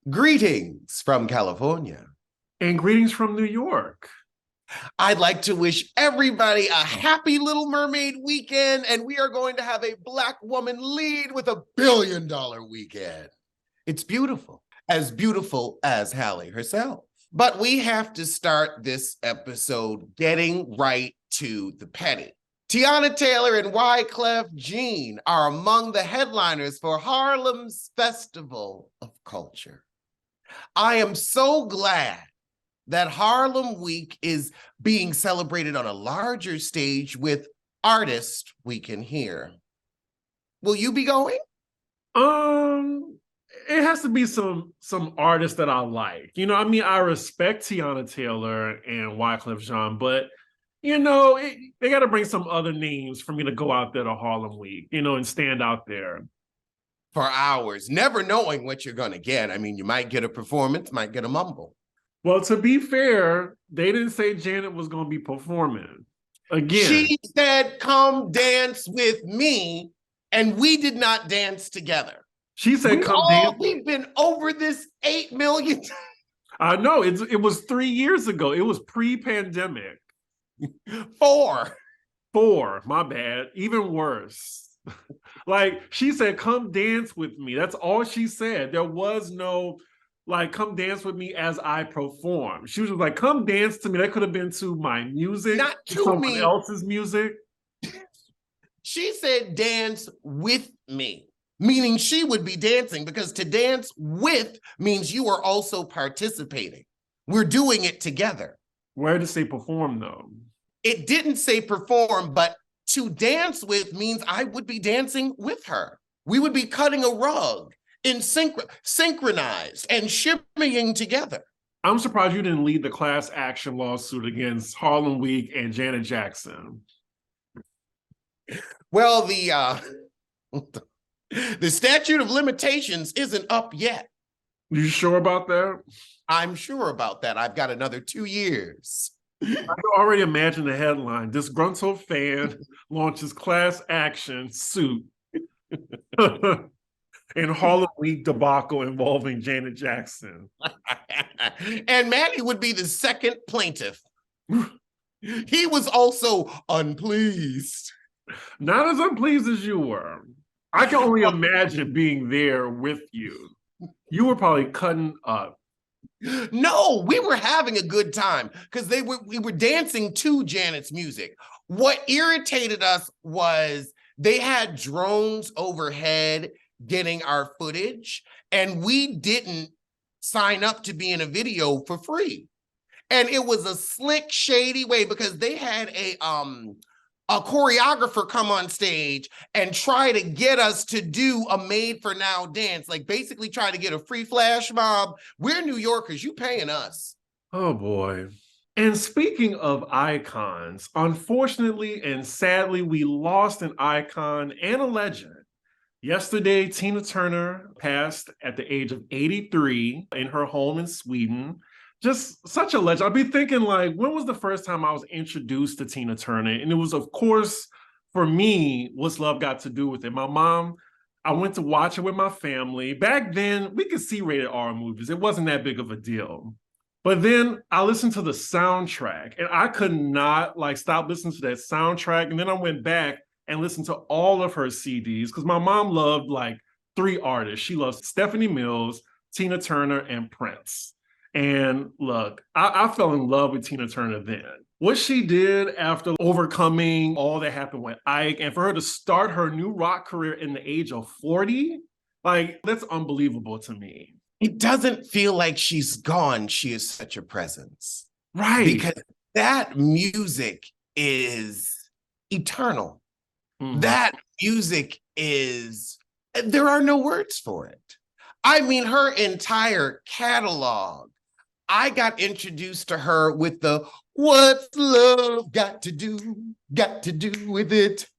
Greetings from California. And greetings from New York. I'd like to wish everybody a happy Little Mermaid weekend, and we are going to have a Black woman lead with $1 billion weekend. It's beautiful as Hallie herself. But we have to start this episode getting right to the petty. Teyana Taylor and Wyclef Jean are among the headliners for Harlem's Festival of Culture. I am so glad that Harlem Week is being celebrated on a larger stage with artists we can hear. Will you be going? It has to be some artists that I like. I respect Teyana Taylor and Wyclef Jean, but they got to bring some other names for me to go out there to Harlem Week, and stand out there for hours, never knowing what you're going to get. I mean, you might get a performance, might get a mumble. Well, to be fair, they didn't say Janet was going to be performing. Again, she said, "Come dance with me," and we did not dance together. She said, "Come dance." We've been over this 8 million times. I know, it was 3 years ago. It was pre-pandemic. Four, my bad. Even worse. Like, she said, "Come dance with me." That's all she said. There was no "come dance with me as I perform." She was just like, "Come dance to me." That could have been to my music, not to someone else's music. She said, "Dance with me," meaning she would be dancing, because to dance with means you are also participating. We're doing it together. Where did it say perform, though? It didn't say perform, but to dance with means I would be dancing with her. We would be cutting a rug in synchronized and shimmying together. I'm surprised you didn't lead the class action lawsuit against Harlem Week and Janet Jackson. Well, the statute of limitations isn't up yet. You sure about that? I'm sure about that. I've got another 2 years. I can already imagine the headline: disgruntled fan launches class action suit in Harlem Week debacle involving Janet Jackson. And Maddie would be the second plaintiff. He was also unpleased. Not as unpleased as you were. I can only imagine being there with you. You were probably cutting up. No, we were having a good time because we were dancing to Janet's music. What irritated us was they had drones overhead getting our footage, and we didn't sign up to be in a video for free. And it was a slick, shady way, because they had a choreographer come on stage and try to get us to do a made for now dance, like basically try to get a free flash mob. We're New Yorkers, you paying us. Oh boy. And speaking of icons, unfortunately and sadly, we lost an icon and a legend. Yesterday, Tina Turner passed at the age of 83 in her home in Sweden. Just such a legend. I'd be thinking, like, when was the first time I was introduced to Tina Turner? And it was, of course, for me, What's Love Got to Do with It? My mom, I went to watch it with my family. Back then, we could see rated R movies. It wasn't that big of a deal. But then I listened to the soundtrack, and I could not stop listening to that soundtrack. And then I went back and listened to all of her CDs, because my mom loved 3 artists. She loves Stephanie Mills, Tina Turner, and Prince. And look, I fell in love with Tina Turner then. What she did after overcoming all that happened with Ike, and for her to start her new rock career in the age of 40, that's unbelievable to me. It doesn't feel like she's gone. She is such a presence. Right. Because that music is eternal. Mm-hmm. That music is, there are no words for it. I mean, her entire catalog. I got introduced to her with the "What's love got to do with it?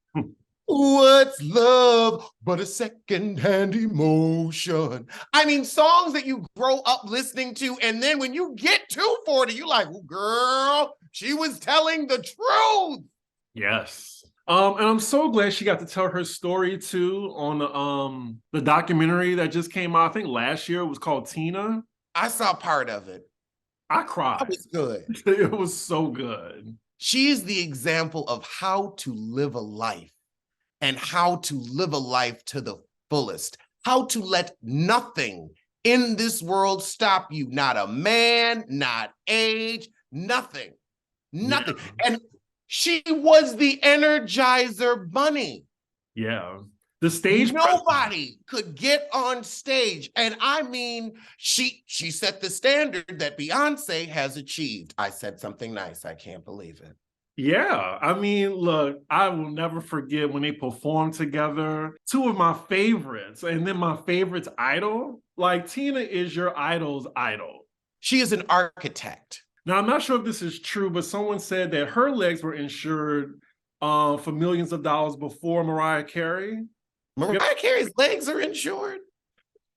What's love but a secondhand emotion?" I mean, songs that you grow up listening to, and then when you get to 40, you're like, "Girl, she was telling the truth." Yes. And I'm so glad she got to tell her story too on the documentary that just came out, I think last year. It was called Tina. I saw part of it. I That cried. was good. It was so good. She is the example of how to live a life and how to live a life to the fullest, how to let nothing in this world stop you. Not a man, not age, nothing, nothing. Yeah. And she was the Energizer Bunny. Yeah. The stage presence. Nobody could get on stage. And I mean, she set the standard that Beyonce has achieved. I said something nice. I can't believe it. Yeah, I mean, look, I will never forget when they performed together. Two of my favorites, and then my favorite's idol. Like, Tina is your idol's idol. She is an architect. Now, I'm not sure if this is true, but someone said that her legs were insured for millions of dollars before Mariah Carey. Mariah Carey's legs are insured?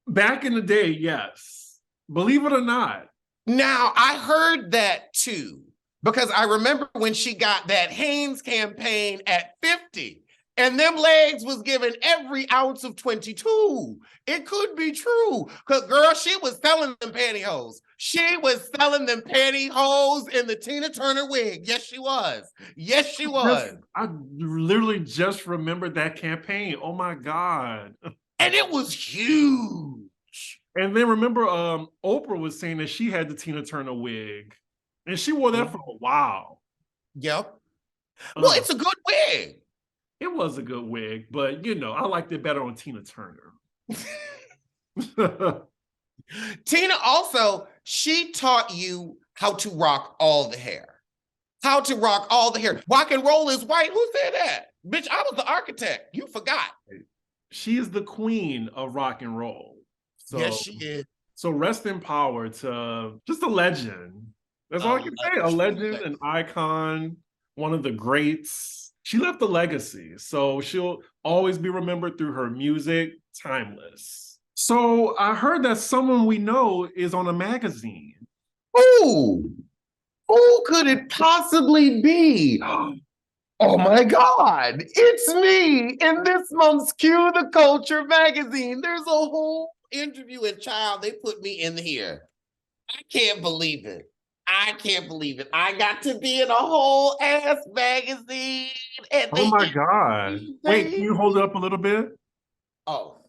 Back in the day, yes. Believe it or not. Now, I heard that too, because I remember when she got that Hanes campaign at 50, and them legs was given every ounce of 22. It could be true, because girl, she was selling them pantyhose. She was selling them pantyhose in the Tina Turner wig. Yes, she was. Yes, she was. I literally just remembered that campaign. Oh my God. And it was huge. And then remember, Oprah was saying that she had the Tina Turner wig, and she wore that for a while. Yep. Well, it's a good wig. It was a good wig, but you know, I liked it better on Tina Turner. Tina also, she taught you how to rock all the hair. How to rock all the hair. Rock and roll is white. Who said that? Bitch, I was the architect. You forgot. She is the queen of rock and roll. So, yes, she is. So rest in power to just a legend. That's all I can say. A legend, an icon, one of the greats. She left a legacy, so she'll always be remembered through her music, timeless. So I heard that someone we know is on a magazine. Who? Who could it possibly be? Oh my God, it's me in this month's Cue the Culture magazine. There's a whole interview, and child, they put me in here. I can't believe it. I can't believe it. I got to be in a whole ass magazine. And oh my God. Wait, can you hold it up a little bit? Oh.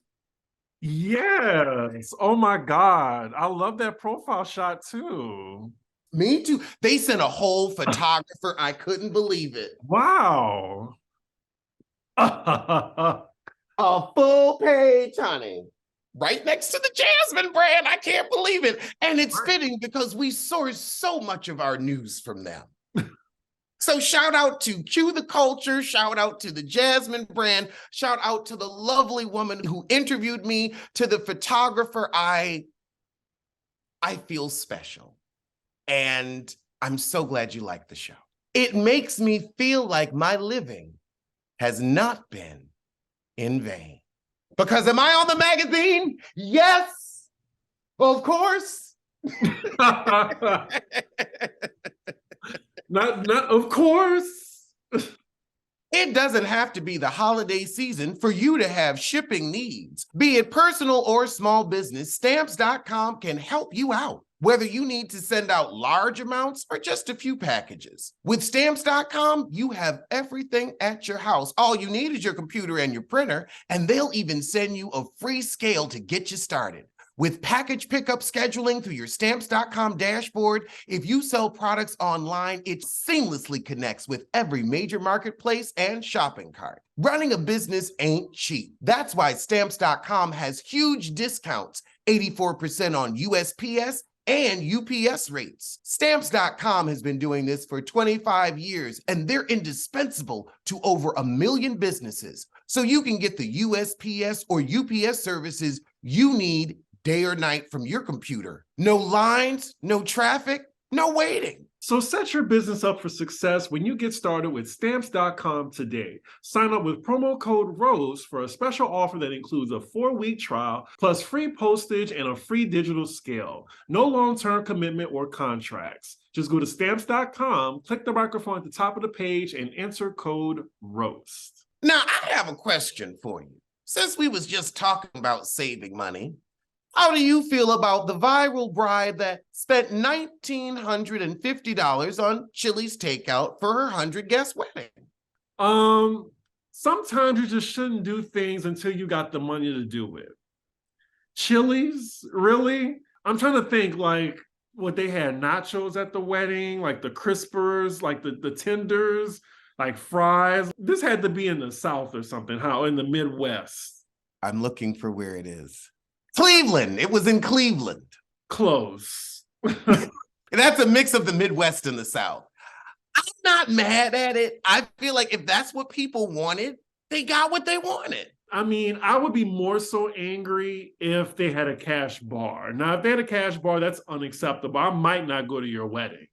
Yes. Oh my God. I love that profile shot too. Me too. They sent a whole photographer. I couldn't believe it. Wow. A full page, honey. Right next to the Jasmine brand. I can't believe it. And it's fitting because we source so much of our news from them. So shout out to Cue the Culture, shout out to the Jasmine brand, shout out to the lovely woman who interviewed me, to the photographer. I feel special. And I'm so glad you like the show. It makes me feel like my living has not been in vain. Because am I on the magazine? Yes, of course. not of course. It doesn't have to be the holiday season for you to have shipping needs. Be it personal or small business, Stamps.com can help you out. Whether you need to send out large amounts or just a few packages. With Stamps.com, you have everything at your house. All you need is your computer and your printer, and they'll even send you a free scale to get you started. With package pickup scheduling through your Stamps.com dashboard, if you sell products online, it seamlessly connects with every major marketplace and shopping cart. Running a business ain't cheap. That's why Stamps.com has huge discounts, 84% on USPS and UPS rates. Stamps.com has been doing this for 25 years, and they're indispensable to over 1 million businesses. So you can get the USPS or UPS services you need day or night from your computer. No lines, no traffic, no waiting. So set your business up for success when you get started with Stamps.com today. Sign up with promo code ROSE for a special offer that includes a 4-week trial, plus free postage and a free digital scale. No long-term commitment or contracts. Just go to Stamps.com, click the microphone at the top of the page, and enter code ROAST. Now, I have a question for you. Since we was just talking about saving money, how do you feel about the viral bride that spent $1,950 on Chili's takeout for her 100-guest wedding? Sometimes you just shouldn't do things until you got the money to do it. Chili's, really? I'm trying to think, like, what they had nachos at the wedding, like the crispers, like the tenders, like fries. This had to be in the South or something, how in the Midwest. I'm looking for where it is. Cleveland. It was in Cleveland. Close. That's a mix of the Midwest and the South. I'm not mad at it. I feel like if that's what people wanted, they got what they wanted. I mean, I would be more so angry if they had a cash bar. Now, if they had a cash bar, that's unacceptable. I might not go to your wedding.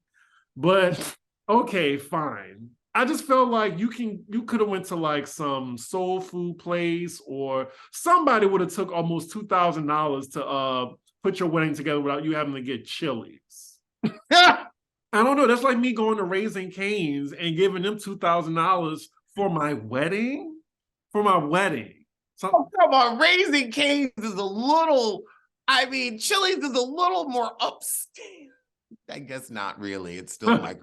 But okay, fine. I just felt like you could have went to like some soul food place, or somebody would have took almost $2,000 to put your wedding together without you having to get Chili's. I don't know. That's like me going to Raising Cane's and giving them $2,000 for my wedding. For my wedding. So, oh, come on, Raising Cane's is a little. I mean, Chili's is a little more upscale. I guess not really. It's still like.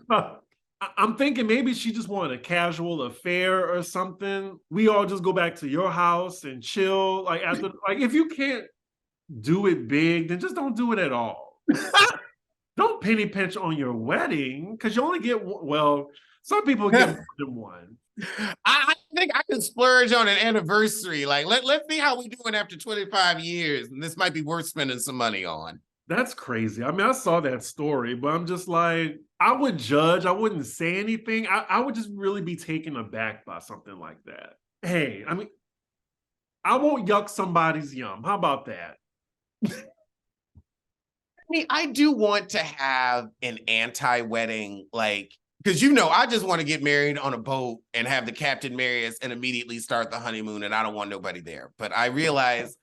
I'm thinking maybe she just wanted a casual affair or something. We all just go back to your house and chill. Like after, like if you can't do it big, then just don't do it at all. Don't penny pinch on your wedding because you only get one. Well, some people get more than one. I think I could splurge on an anniversary. Like let's see how we doing after 25 years, and this might be worth spending some money on. That's crazy. I mean, I saw that story, but I'm just like, I would judge. I wouldn't say anything. I would just really be taken aback by something like that. Hey, I mean, I won't yuck somebody's yum. How about that? I mean, I do want to have an anti-wedding, like, because I just want to get married on a boat and have the captain marry us and immediately start the honeymoon, and I don't want nobody there. But I realize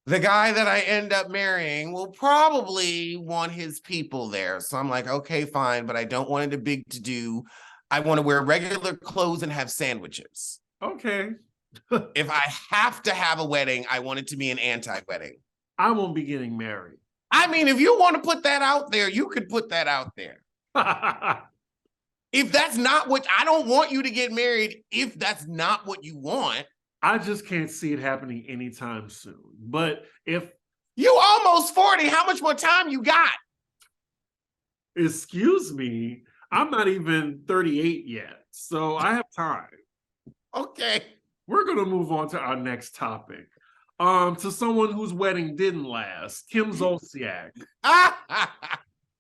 the guy that I end up marrying will probably want his people there. So I'm like, okay, fine, but I don't want it a big to-do. I want to wear regular clothes and have sandwiches. Okay. If I have to have a wedding, I want it to be an anti-wedding. I won't be getting married. I mean, if you want to put that out there, you could put that out there. If that's not what, I don't want you to get married if that's not what you want. I just can't see it happening anytime soon. But if you almost 40, how much more time you got? Excuse me, I'm not even 38 yet, so I have time. Okay. We're going to move on to our next topic. To someone whose wedding didn't last, Kim Zolciak.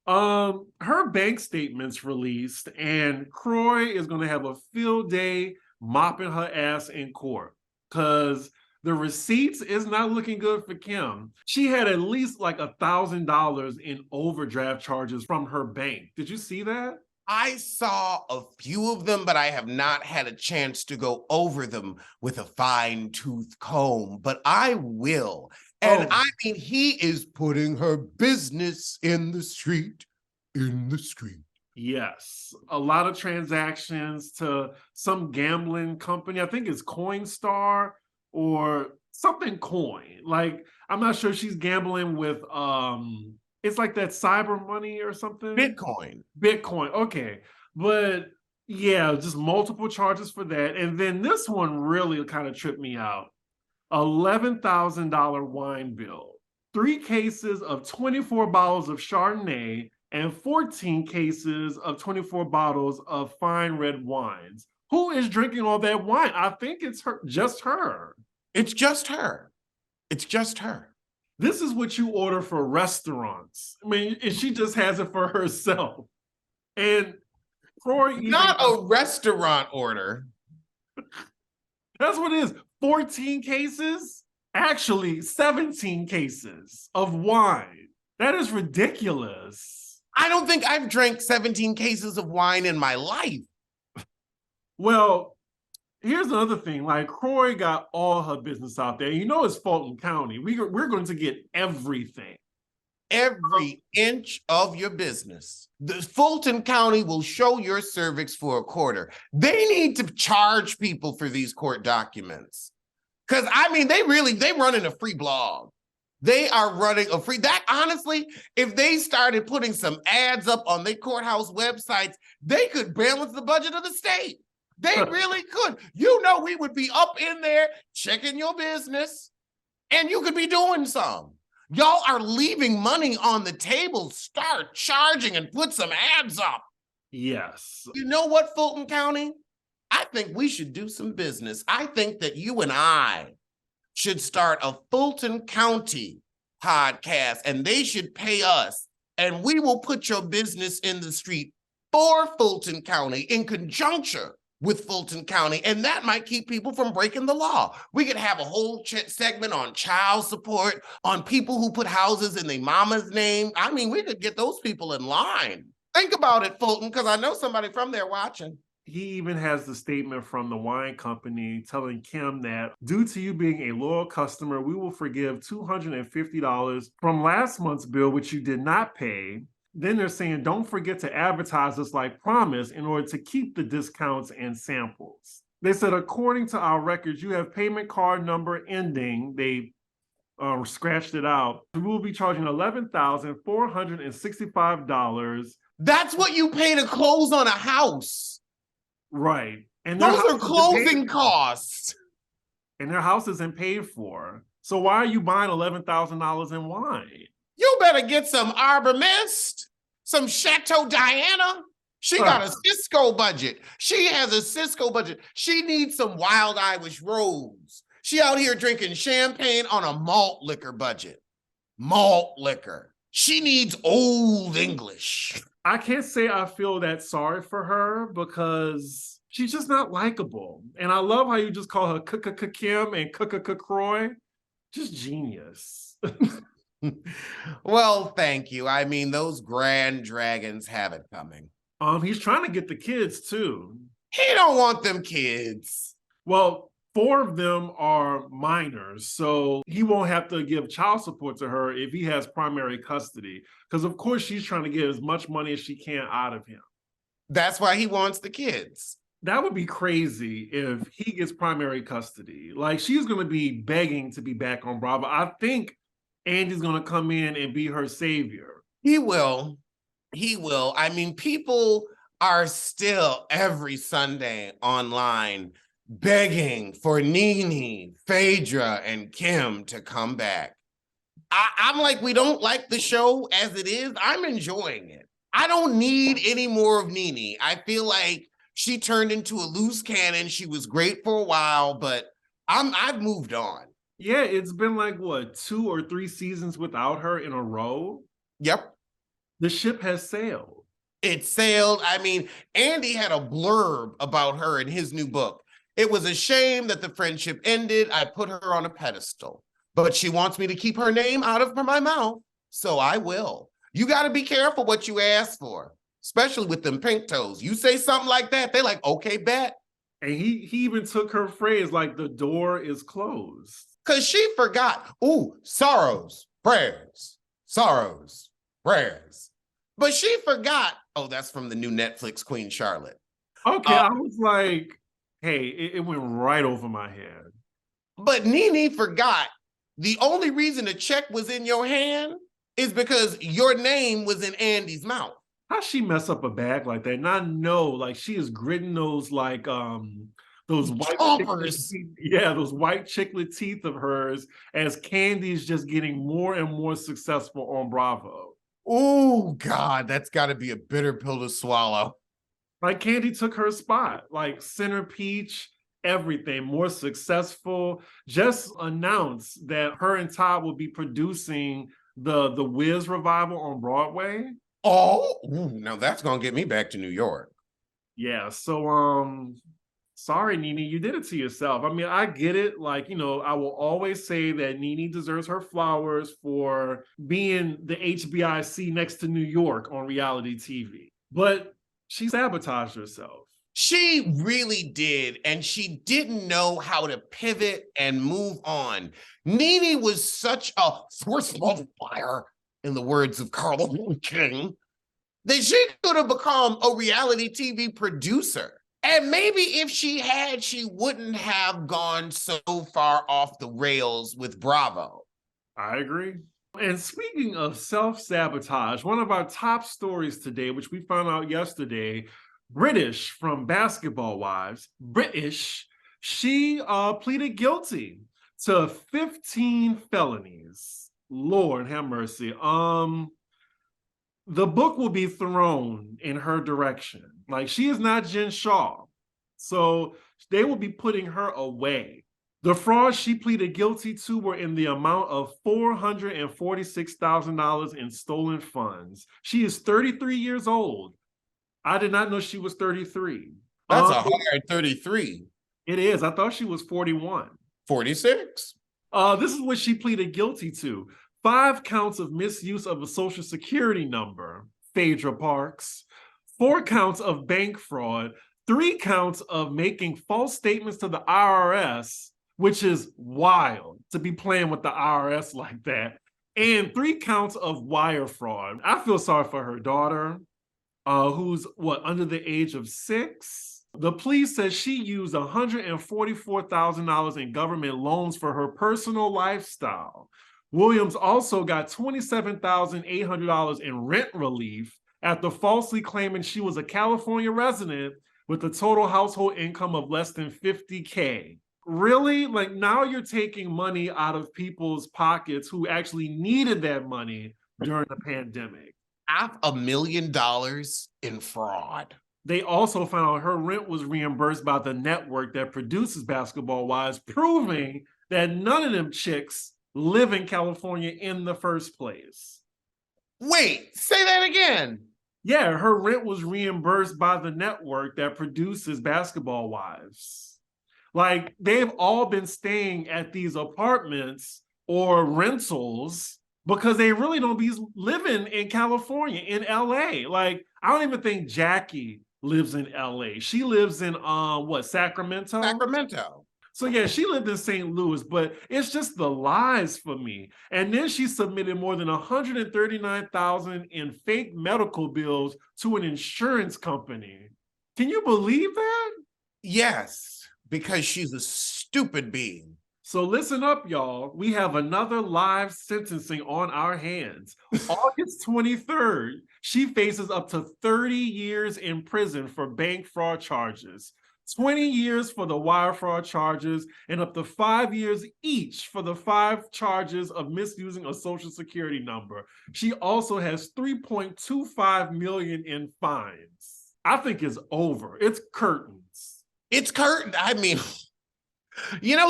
Her bank statement's released, and Croy is going to have a field day mopping her ass in court because the receipts is not looking good for Kim. She had at least like $1,000 in overdraft charges from her bank. Did you see that? I saw a few of them, but I have not had a chance to go over them with a fine-tooth comb, but I will. And I mean, he is putting her business in the street. Yes, a lot of transactions to some gambling company. I think it's Coinstar or something coin. Like, I'm not sure, she's gambling with it's like that cyber money or something. Bitcoin. Okay. But yeah, just multiple charges for that. And then this one really kind of tripped me out. $11,000 wine bill, 3 cases of 24 bottles of Chardonnay, and 14 cases of 24 bottles of fine red wines. Who is drinking all that wine? I think it's her, just her. It's just her. This is what you order for restaurants. I mean, and she just has it for herself. And Croy, not a restaurant order. That's what it is. 14 cases? Actually, 17 cases of wine. That is ridiculous. I don't think I've drank 17 cases of wine in my life. Well, here's another thing. Like, Croy got all her business out there. You know it's Fulton County. We're going to get everything. Every inch of your business. The Fulton County will show your cervix for a quarter. They need to charge people for these court documents. Because, I mean, they running a free blog. They are running a free, that honestly, if they started putting some ads up on their courthouse websites, they could balance the budget of the state. They really could. You know, we would be up in there checking your business, and you could be doing some. Y'all are leaving money on the table. Start charging and put some ads up. Yes. You know what, Fulton County? I think we should do some business. I think that you and I should start a Fulton County podcast, and they should pay us, and we will put your business in the street for Fulton County in conjunction with Fulton County, and that might keep people from breaking the law. We could have a whole segment on child support, on people who put houses in their mama's name. I mean, we could get those people in line. Think about it, Fulton, because I know somebody from there watching. He even has the statement from the wine company telling Kim that due to you being a loyal customer, we will forgive $250 from last month's bill, which you did not pay. Then they're saying, don't forget to advertise us like promised in order to keep the discounts and samples. They said, according to our records, you have payment card number ending. They scratched it out. We will be charging $11,465. That's what you pay to close on a house. Right. And those are closing costs. And their house isn't paid for. So why are you buying $11,000 in wine? You better get some Arbor Mist, some Chateau Diana. She got a Cisco budget. She has a Cisco budget. She needs some Wild Irish Rose. She out here drinking champagne on a malt liquor budget. Malt liquor. She needs Old English. I can't say I feel that sorry for her because she's just not likable. And I love how you just call her Kim and Croy. Just genius. Well, thank you. I mean, those grand dragons have it coming. He's trying to get the kids too. He don't want them kids. Well, 4 of them are minors, so he won't have to give child support to her if he has primary custody. Because of course she's trying to get as much money as she can out of him. That's why he wants the kids. That would be crazy if he gets primary custody. Like, she's going to be begging to be back on Bravo. I think Andy's going to come in and be her savior. He will. He will. I mean, people are still every Sunday online begging for Nene, Phaedra, and Kim to come back. I'm like, we don't like the show as it is. I'm enjoying it. I don't need any more of Nene. I feel like she turned into a loose cannon. She was great for a while, but I've moved on. Yeah, it's been like, what, 2 or 3 seasons without her in a row? Yep. The ship has sailed. It sailed. I mean, Andy had a blurb about her in his new book. It was a shame that the friendship ended. I put her on a pedestal, but she wants me to keep her name out of my mouth, so I will. You got to be careful what you ask for, especially with them pink toes. You say something like that, they like, okay, bet. And he even took her phrase like the door is closed. Because she forgot, sorrows, prayers, prayers. But she forgot, that's from the new Netflix Queen Charlotte. Okay, I was like, hey, it went right over my head. But Nene forgot the only reason the check was in your hand is because your name was in Andy's mouth. How'd she mess up a bag like that? And I know, like, she is gritting those, like, those white those white chiclet teeth of hers as Candy's just getting more and more successful on Bravo. Oh, God, that's got to be a bitter pill to swallow. Like, Candy took her spot, like Center Peach, everything, more successful. Just announced that her and Todd will be producing the Wiz revival on Broadway. Oh, now that's going to get me back to New York. Yeah, so Sorry, Nene, you did it to yourself. I mean, I get it. Like, I will always say that Nene deserves her flowers for being the HBIC next to New York on reality TV. But she sabotaged herself. She really did, and she didn't know how to pivot and move on. Nene was such a force multiplier, in the words of Carl King, that she could have become a reality TV producer. And maybe if she had, she wouldn't have gone so far off the rails with Bravo. I agree. And speaking of self-sabotage, one of our top stories today, which we found out yesterday, Brittish from Basketball Wives, Brittish, she pleaded guilty to 15 felonies. Lord have mercy. The book will be thrown in her direction. Like, she is not Jen Shaw. So they will be putting her away. The frauds she pleaded guilty to were in the amount of $446,000 in stolen funds. She is 33 years old. I did not know she was 33. That's a hard 33. It is. I thought she was 41. 46. This is what she pleaded guilty to. 5 counts of misuse of a social security number, Phaedra Parks. 4 counts of bank fraud. 3 counts of making false statements to the IRS, which is wild to be playing with the IRS like that. And 3 counts of wire fraud. I feel sorry for her daughter, who's under the age of 6. The police says she used $144,000 in government loans for her personal lifestyle. Williams also got $27,800 in rent relief after falsely claiming she was a California resident with a total household income of less than $50K. Really? Like, now you're taking money out of people's pockets who actually needed that money during the pandemic. $500,000 in fraud. They also found her rent was reimbursed by the network that produces Basketball Wives, proving that none of them chicks live in California in the first place. Wait, say that again. Yeah, her rent was reimbursed by the network that produces Basketball Wives. Like, they've all been staying at these apartments or rentals because they really don't be living in California, in LA. Like, I don't even think Jackie lives in LA. She lives in Sacramento? Sacramento. So yeah, she lived in St. Louis, but it's just the lies for me. And then she submitted more than $139,000 in fake medical bills to an insurance company. Can you believe that? Yes, because she's a stupid being. So listen up, y'all. We have another live sentencing on our hands. August 23rd, she faces up to 30 years in prison for bank fraud charges, 20 years for the wire fraud charges, and up to 5 years each for the 5 charges of misusing a social security number. She also has $3.25 million in fines. I think it's over. It's curtains. It's curtain. I mean,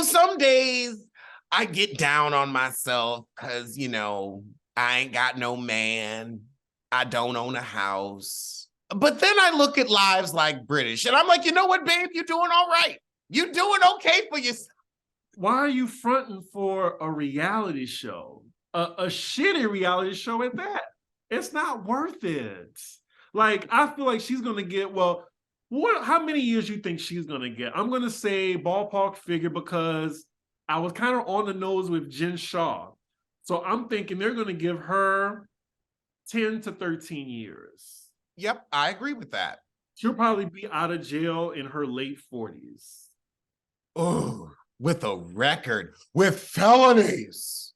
some days I get down on myself because, I ain't got no man. I don't own a house. But then I look at lives like Brittish and I'm like, you know what, babe? You're doing all right. You're doing okay for yourself. Why are you fronting for a reality show? A shitty reality show at that. It's not worth it. Like, I feel like she's going to get, how many years you think she's going to get? I'm going to say ballpark figure because I was kind of on the nose with Jen Shaw. So I'm thinking they're going to give her 10 to 13 years. Yep, I agree with that. She'll probably be out of jail in her late 40s. Oh, with a record, with felonies.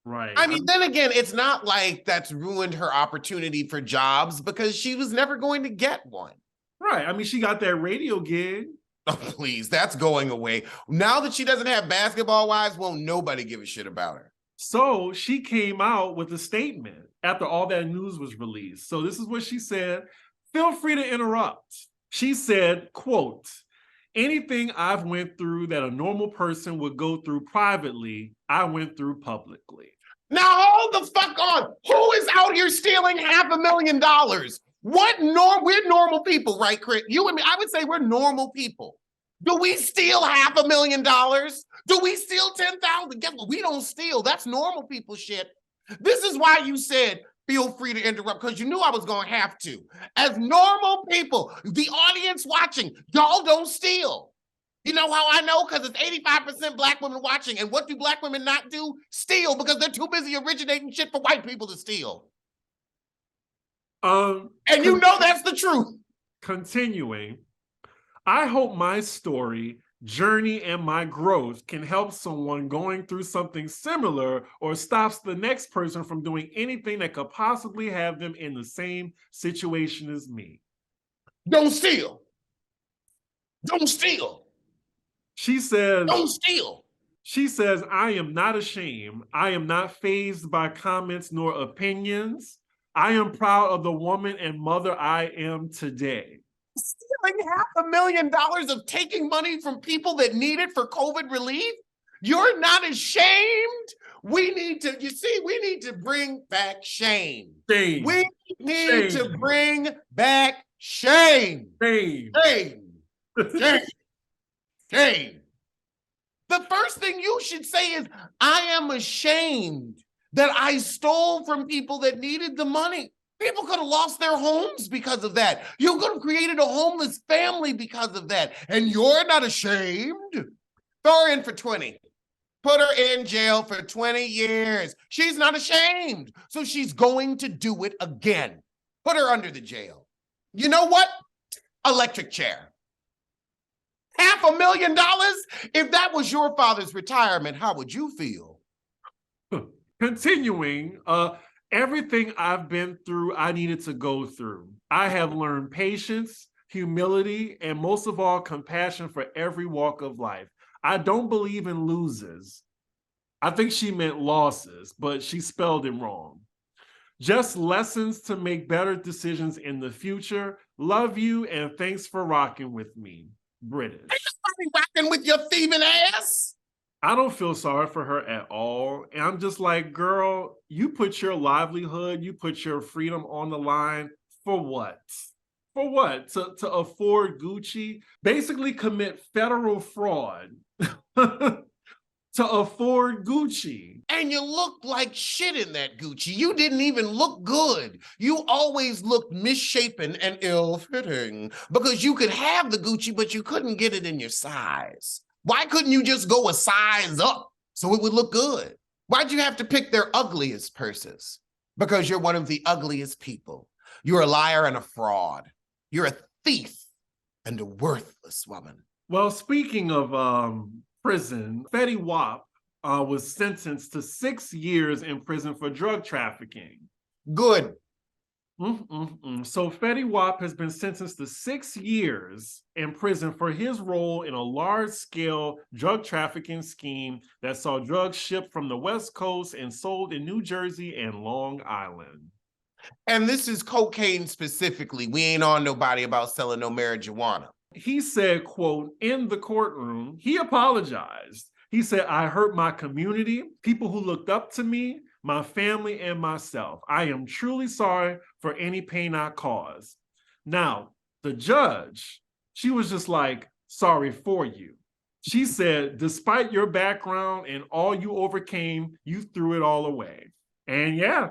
Right. I mean, then again, it's not like that's ruined her opportunity for jobs because she was never going to get one. Right. I mean, she got that radio gig. Oh, please, that's going away. Now that she doesn't have Basketball Wives, won't nobody give a shit about her. So she came out with a statement after all that news was released. So this is what she said. Feel free to interrupt. She said, quote, anything I've went through that a normal person would go through privately, I went through publicly. Now hold the fuck on. Who is out here stealing $500,000? We're normal people, right, Chris? You and me, I would say we're normal people. Do we steal $500,000? Do we steal 10,000? Guess what? We don't steal. That's normal people shit. This is why you said, feel free to interrupt, because you knew I was going to have to. As normal people, the audience watching, y'all don't steal. You know how I know? Because it's 85% Black women watching. And what do Black women not do? Steal, because they're too busy originating shit for white people to steal. And you know that's the truth. Continuing, I hope my story, journey, and my growth can help someone going through something similar or stops the next person from doing anything that could possibly have them in the same situation as me. Don't steal. Don't steal. She says, don't steal. She says, I am not ashamed. I am not fazed by comments nor opinions. I am proud of the woman and mother I am today. Stealing $500,000 of taking money from people that need it for COVID relief? You're not ashamed? We need to bring back shame. Shame. We need to bring back shame. Shame. Shame. Shame. Shame. The first thing you should say is, I am ashamed that I stole from people that needed the money. People could have lost their homes because of that. You could have created a homeless family because of that. And you're not ashamed? Throw her in for 20. Put her in jail for 20 years. She's not ashamed. So she's going to do it again. Put her under the jail. You know what? Electric chair. $500,000? If that was your father's retirement, how would you feel? Continuing, everything I've been through, I needed to go through. I have learned patience, humility, and most of all, compassion for every walk of life. I don't believe in losers. I think she meant losses, but she spelled it wrong. Just lessons to make better decisions in the future. Love you, and thanks for rocking with me. British. Ain't nobody rocking with your thieving ass. I don't feel sorry for her at all. And I'm just like, girl, you put your livelihood, you put your freedom on the line for what? For what? To afford Gucci? Basically commit federal fraud to afford Gucci. And you look like shit in that Gucci. You didn't even look good. You always looked misshapen and ill-fitting because you could have the Gucci, but you couldn't get it in your size. Why couldn't you just go a size up so it would look good? Why'd you have to pick their ugliest purses? Because you're one of the ugliest people. You're a liar and a fraud. You're a thief and a worthless woman. Well, speaking of prison, Fetty Wap was sentenced to 6 years in prison for drug trafficking. Good. So Fetty Wap has been sentenced to 6 years in prison for his role in a large-scale drug trafficking scheme that saw drugs shipped from the West Coast and sold in New Jersey and Long Island. And this is cocaine specifically. We ain't on nobody about selling no marijuana. He said, quote, in the courtroom, he apologized. He said, I hurt my community, people who looked up to me, my family, and myself. I am truly sorry for any pain I caused. Now, the judge, she was just like, sorry for you. She said, despite your background and all you overcame, you threw it all away. And yeah,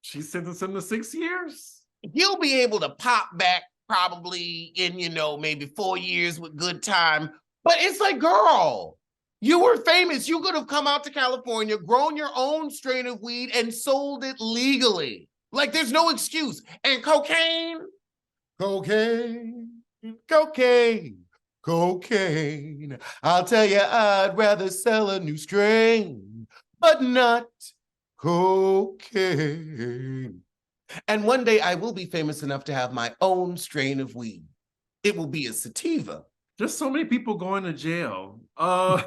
she sentenced him to 6 years. He'll be able to pop back probably in, maybe 4 years with good time. But it's like, girl, you were famous. You could have come out to California, grown your own strain of weed, and sold it legally. Like, there's no excuse. And cocaine, I'll tell you, I'd rather sell a new strain, but not cocaine. And one day I will be famous enough to have my own strain of weed. It will be a sativa. Just so many people going to jail for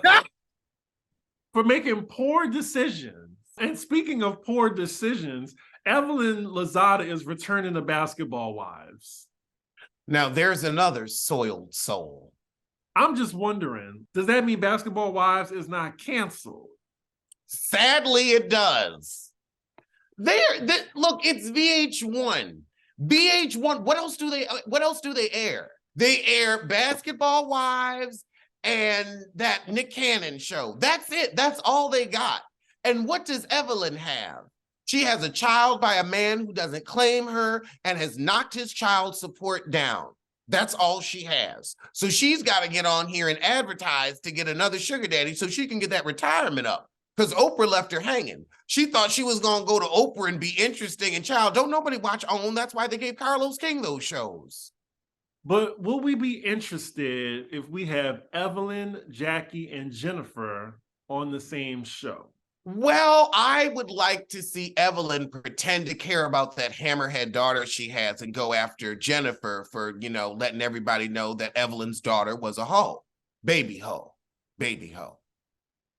making poor decisions. And speaking of poor decisions, Evelyn Lozada is returning to Basketball Wives. Now there's another soiled soul. I'm just wondering, does that mean Basketball Wives is not canceled? Sadly, it does. Look, it's VH1. VH1, what else do they air? They air Basketball Wives and that Nick Cannon show. That's it. That's all they got. And what does Evelyn have? She has a child by a man who doesn't claim her and has knocked his child support down. That's all she has. So she's got to get on here and advertise to get another sugar daddy so she can get that retirement up. Because Oprah left her hanging. She thought she was going to go to Oprah and be interesting. And child, don't nobody watch OWN. That's why they gave Carlos King those shows. But will we be interested if we have Evelyn, Jackie, and Jennifer on the same show? Well, I would like to see Evelyn pretend to care about that hammerhead daughter she has and go after Jennifer for, letting everybody know that Evelyn's daughter was a hoe. Baby hoe. Baby hoe.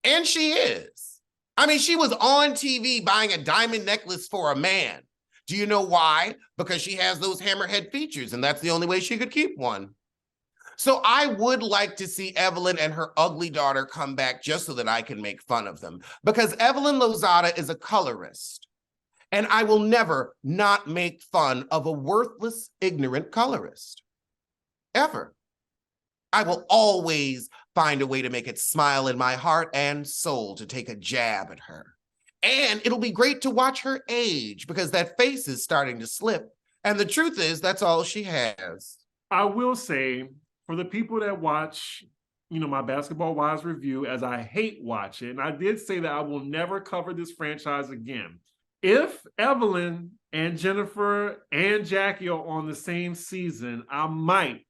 And she is. I mean, she was on TV buying a diamond necklace for a man. Do you know why? Because she has those hammerhead features, and that's the only way she could keep one. So I would like to see Evelyn and her ugly daughter come back just so that I can make fun of them. Because Evelyn Lozada is a colorist. And I will never not make fun of a worthless, ignorant colorist. Ever. I will always find a way to make it smile in my heart and soul to take a jab at her. And it'll be great to watch her age because that face is starting to slip. And the truth is, that's all she has. I will say, for the people that watch, my Basketball Wives review, as I hate watching, I did say that I will never cover this franchise again. If Evelyn and Jennifer and Jackie are on the same season, I might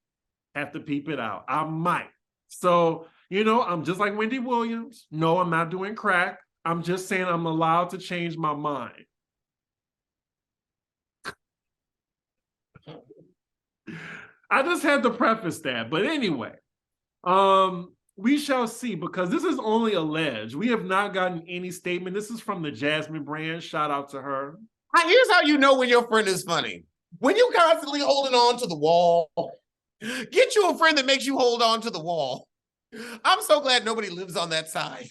have to peep it out. I might. So, I'm just like Wendy Williams. No, I'm not doing crack. I'm just saying I'm allowed to change my mind. I just had to preface that. But anyway, we shall see, because this is only alleged. We have not gotten any statement. This is from the Jasmine brand. Shout out to her. Here's how you know when your friend is funny. When you constantly holding on to the wall, get you a friend that makes you hold on to the wall. I'm so glad nobody lives on that side.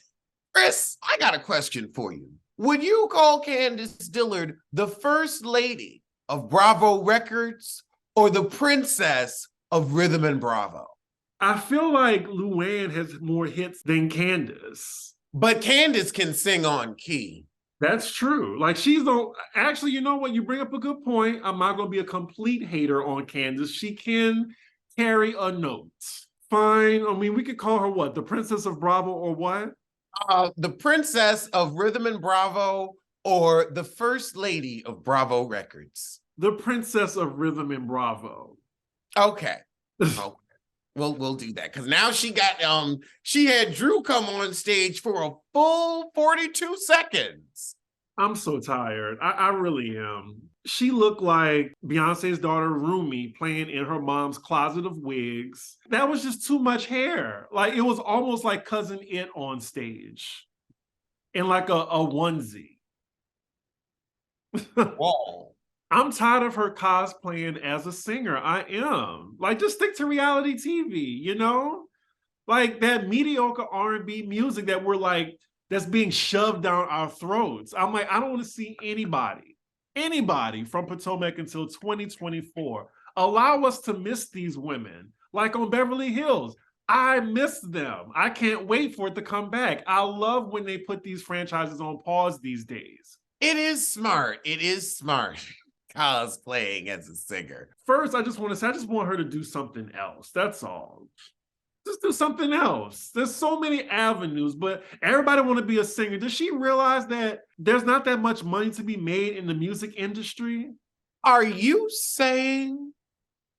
Chris, I got a question for you. Would you call Candace Dillard the first lady of Bravo Records or the princess of Rhythm and Bravo? I feel like Luann has more hits than Candace. But Candace can sing on key. That's true. Like, actually, you know what? You bring up a good point. I'm not going to be a complete hater on Candace. She can carry a note. Fine. I mean, we could call her what? The princess of Bravo or what? The princess of Rhythm and Bravo or the first lady of Bravo Records? The princess of Rhythm and Bravo. Okay. We'll do that. Because now she had Drew come on stage for a full 42 seconds. I'm so tired. I really am. She looked like Beyonce's daughter Rumi playing in her mom's closet of wigs. That was just too much hair. Like, it was almost like Cousin It on stage in like a onesie. Whoa. I'm tired of her cosplaying as a singer. I am. Like, just stick to reality TV, Like that mediocre R&B music that that's being shoved down our throats. I'm like, I don't want to see anybody from Potomac until 2024. Allow us to miss these women. Like on Beverly Hills, I miss them. I can't wait for it to come back. I love when they put these franchises on pause these days. It is smart. Cosplaying as a singer. First, I just want her to do something else. That's all. Just do something else. There's so many avenues, but everybody want to be a singer. Does she realize that there's not that much money to be made in the music industry? Are you saying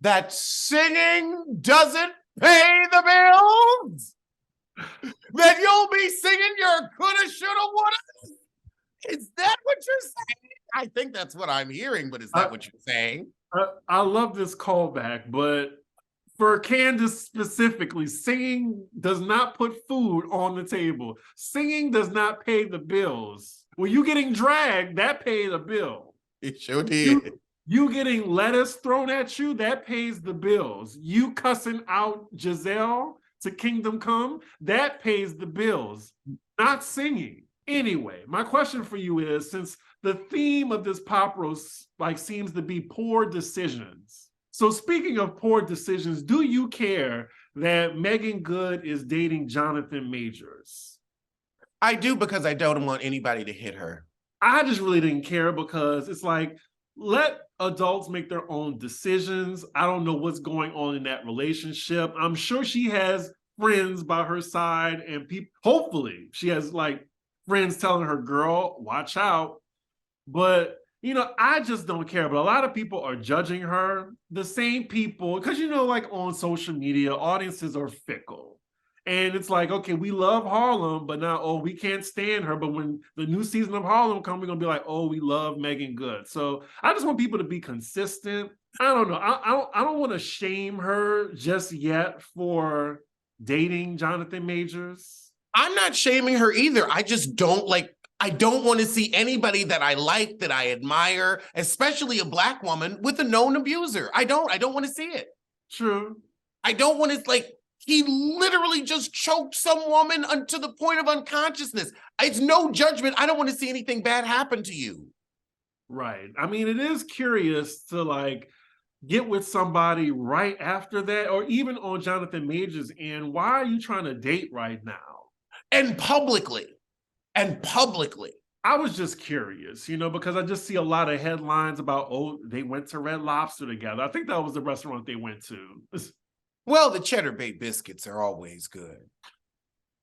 that singing doesn't pay the bills? That you'll be singing your coulda, shoulda, woulda? Is that what you're saying? I think that's what I'm hearing, but is that what you're saying? I love this callback, but for Candace specifically, singing does not put food on the table. Singing does not pay the bills. When you getting dragged, that pays a bill. It sure did. You getting lettuce thrown at you, that pays the bills. You cussing out Giselle to Kingdom Come, that pays the bills. Not singing. Anyway, my question for you is, since the theme of this pop roast seems to be poor decisions. So speaking of poor decisions, do you care that Megan Good is dating Jonathan Majors? I do, because I don't want anybody to hit her. I just really didn't care because it's like, let adults make their own decisions. I don't know what's going on in that relationship. I'm sure she has friends by her side, and people, hopefully, she has like friends telling her, girl, watch out. But I just don't care. But a lot of people are judging her. The same people, because like on social media, audiences are fickle. And it's like, okay, we love Harlem, but now, oh, we can't stand her. But when the new season of Harlem comes, we're gonna be like, oh, we love Megan Good. So I just want people to be consistent. I don't know. I don't want to shame her just yet for dating Jonathan Majors. I'm not shaming her either. I just don't like, I don't want to see anybody that I like, that I admire, especially a Black woman, with a known abuser. I don't want to see it. True. I don't want to, like, he literally just choked some woman to the point of unconsciousness. It's no judgment. I don't want to see anything bad happen to you. Right. I mean, it is curious to like get with somebody right after that, or even on Jonathan Majors' end. Why are you trying to date right now? And publicly. I was just curious, because I just see a lot of headlines about, oh, they went to Red Lobster together. I think that was the restaurant they went to. Well, the Cheddar Bay biscuits are always good.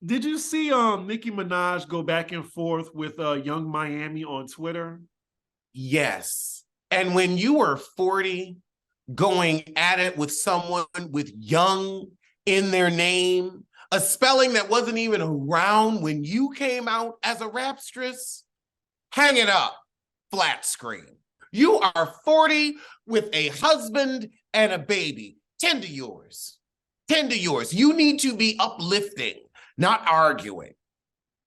Did you see Nicki Minaj go back and forth with Young Miami on Twitter? Yes. And when you were 40, going at it with someone with young in their name, a spelling that wasn't even around when you came out as a rapstress, hang it up, flat screen. You are 40 with a husband and a baby. Tend to yours. Tend to yours. You need to be uplifting, not arguing.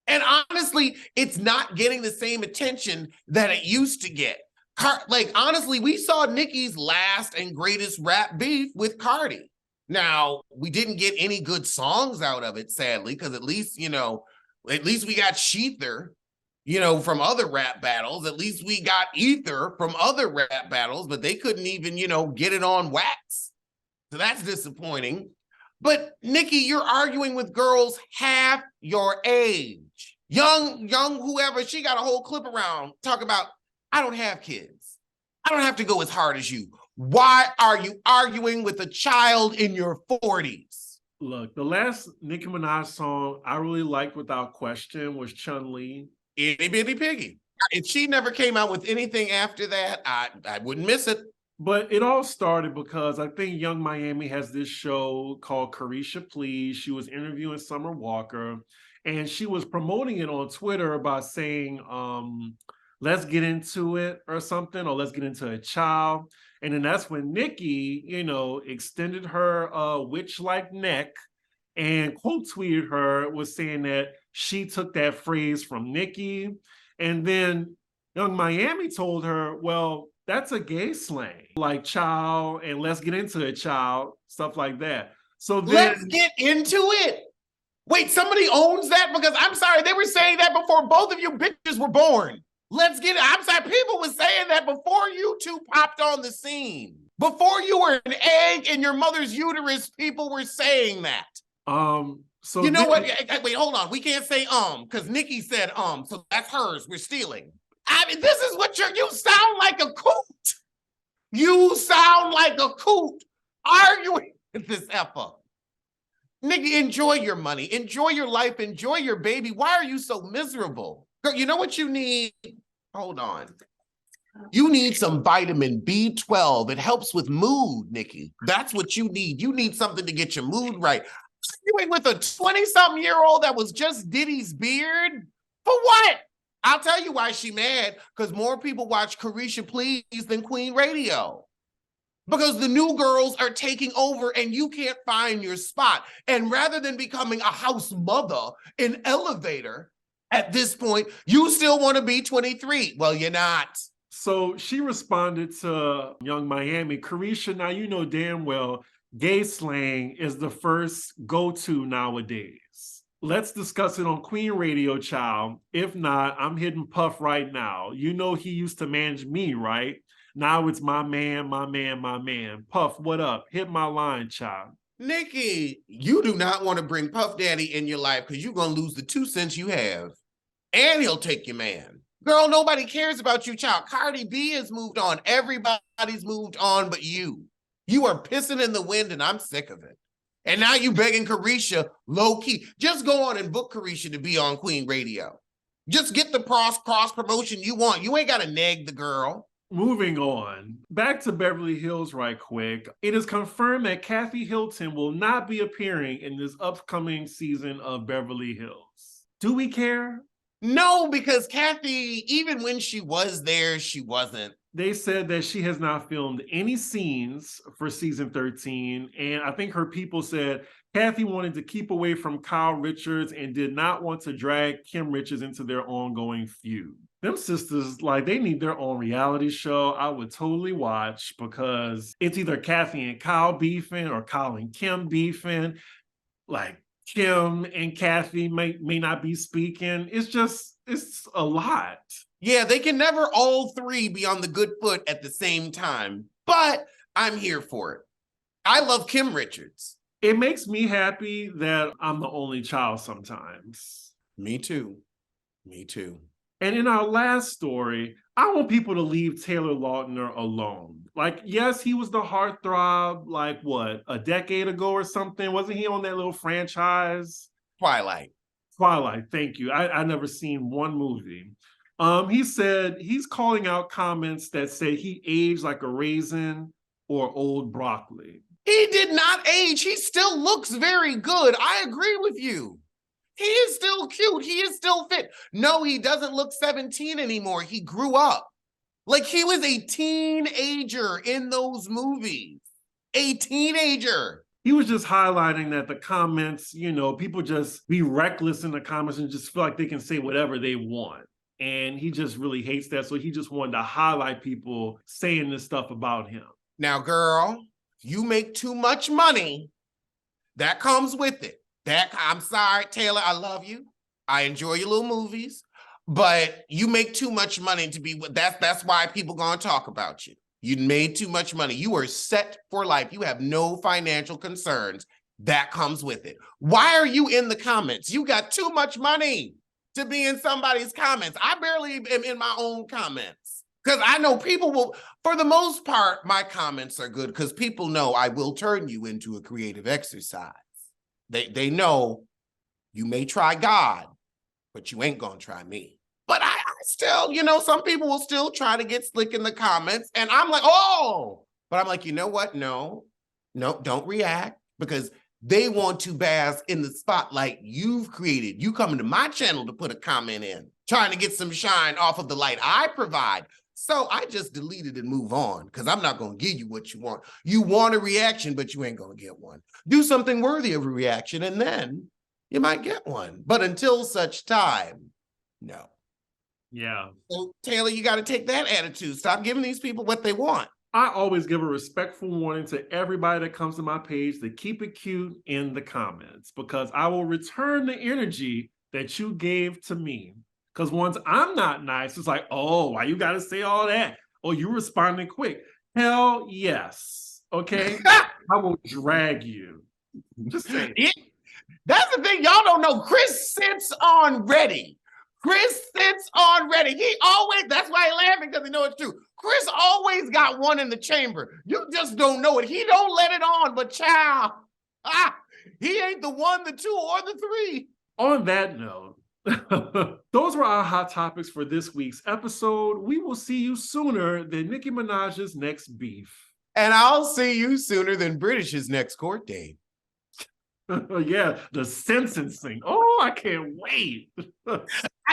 And honestly, it's not getting the same attention that it used to get. Like, honestly, we saw Nicki's last and greatest rap beef with Cardi. Now, we didn't get any good songs out of it, sadly, because at least we got Sheether, from other rap battles. At least we got Ether from other rap battles, but they couldn't even, get it on wax. So that's disappointing. But Nicki, you're arguing with girls half your age. Young whoever, she got a whole clip around talk about, I don't have kids. I don't have to go as hard as you. Why are you arguing with a child in your 40s? Look, the last Nicki Minaj song I really liked without question was Chun-Li. Itty Bitty Piggy. If she never came out with anything after that, I wouldn't miss it. But it all started because I think Young Miami has this show called Carisha Pleads. She was interviewing Summer Walker, and she was promoting it on Twitter by saying, let's get into it or something, or let's get into a child. And then that's when Nicki, extended her witch-like neck and quote tweeted her, was saying that she took that phrase from Nicki. And then Young Miami told her, well, that's a gay slang, like child and let's get into it, child, stuff like that. So then, let's get into it. Wait, somebody owns that? Because I'm sorry, they were saying that before both of you bitches were born. Let's get it. I'm sorry, people were saying that before you two popped on the scene. Before you were an egg in your mother's uterus, people were saying that. So you know what? Wait, hold on. We can't say because Nicki said so that's hers. We're stealing. I mean, this is what you sound like a coot. You sound like a coot arguing with this effer. Nicki, enjoy your money, enjoy your life, enjoy your baby. Why are you so miserable? Girl, you know what you need? Hold on. You need some vitamin B12. It helps with mood, Nicki. That's what you need. You need something to get your mood right. You ain't with a 20-something-year-old that was just Diddy's beard? For what? I'll tell you why she mad, because more people watch Carisha Pleads than Queen Radio. Because the new girls are taking over and you can't find your spot. And rather than becoming a house mother in Elevator, at this point, you still want to be 23. Well, you're not. So she responded to Young Miami, Carisha, now you know damn well gay slang is the first go-to nowadays. Let's discuss it on Queen Radio, child. If not, I'm hitting Puff right now. You know he used to manage me, right? Now it's my man, my man, my man. Puff, what up? Hit my line, child. Nikki, you do not want to bring Puff Daddy in your life because you're going to lose the 2 cents you have. And he'll take your man. Girl, nobody cares about you, child. Cardi B has moved on. Everybody's moved on but you. You are pissing in the wind and I'm sick of it. And now you begging Carisha low key. Just go on and book Carisha to be on Queen Radio. Just get the cross promotion you want. You ain't got to neg the girl. Moving on, back to Beverly Hills right quick. It is confirmed that Kathy Hilton will not be appearing in this upcoming season of Beverly Hills. Do we care? No, because Kathy, even when she was there, she wasn't. They said that she has not filmed any scenes for season 13. And I think her people said Kathy wanted to keep away from Kyle Richards and did not want to drag Kim Richards into their ongoing feud. Them sisters, like, they need their own reality show. I would totally watch because it's either Kathy and Kyle beefing or Kyle and Kim beefing. Like, Kim and Kathy may not be speaking. It's a lot. Yeah, they can never all three be on the good foot at the same time, but I'm here for it. I love Kim Richards. It makes me happy that I'm the only child sometimes. Me too. Me too. And in our last story, I want people to leave Taylor Lautner alone. Like, yes, he was the heartthrob, like, what, a decade ago or something? Wasn't he on that little franchise? Twilight, thank you. I never seen one movie. He said he's calling out comments that say he aged like a raisin or old broccoli. He did not age. He still looks very good. I agree with you. He is still cute. He is still fit. No, he doesn't look 17 anymore. He grew up. Like, he was a teenager in those movies. A teenager. He was just highlighting that the comments, people just be reckless in the comments and just feel like they can say whatever they want. And he just really hates that. So he just wanted to highlight people saying this stuff about him. Now, girl, you make too much money. That comes with it. I'm sorry, Taylor, I love you. I enjoy your little movies, but you make too much money to be, that's why people gonna talk about you. You made too much money. You are set for life. You have no financial concerns. That comes with it. Why are you in the comments? You got too much money to be in somebody's comments. I barely am in my own comments because I know people will, for the most part, my comments are good because people know I will turn you into a creative exercise. They know you may try God, but you ain't gonna try me. But I still, some people will still try to get slick in the comments. And I'm like, oh, but I'm like, you know what? No, don't react because they want to bask in the spotlight you've created. You coming to my channel to put a comment in, trying to get some shine off of the light I provide. So I just delete it and move on because I'm not going to give you what you want. You want a reaction, but you ain't going to get one. Do something worthy of a reaction and then you might get one. But until such time, no. Yeah. So Taylor, you got to take that attitude. Stop giving these people what they want. I always give a respectful warning to everybody that comes to my page to keep it cute in the comments because I will return the energy that you gave to me. Because once I'm not nice, it's like, oh, why you got to say all that? Oh, you responding quick. Hell yes. Okay? I will drag you. Just saying. That's the thing. Y'all don't know. Chris sits on ready. Chris sits on ready. He always, that's why he laughing because he knows it's true. Chris always got one in the chamber. You just don't know it. He don't let it on, but child, he ain't the 1, the 2, or the 3. On that note, those were our hot topics for this week's episode. We will see you sooner than Nicki Minaj's next beef. And I'll see you sooner than Brittish's next court date. Yeah, the sentencing. Oh, I can't wait.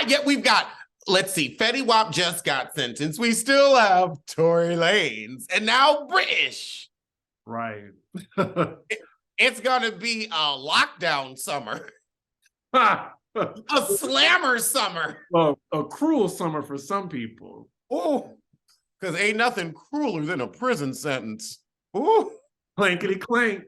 Yet we've got, let's see, Fetty Wap just got sentenced. We still have Tory Lanez and now British. Right. It's going to be a lockdown summer. A slammer summer. Well, a cruel summer for some people. Oh, because ain't nothing crueler than a prison sentence. Ooh. Clankety clank.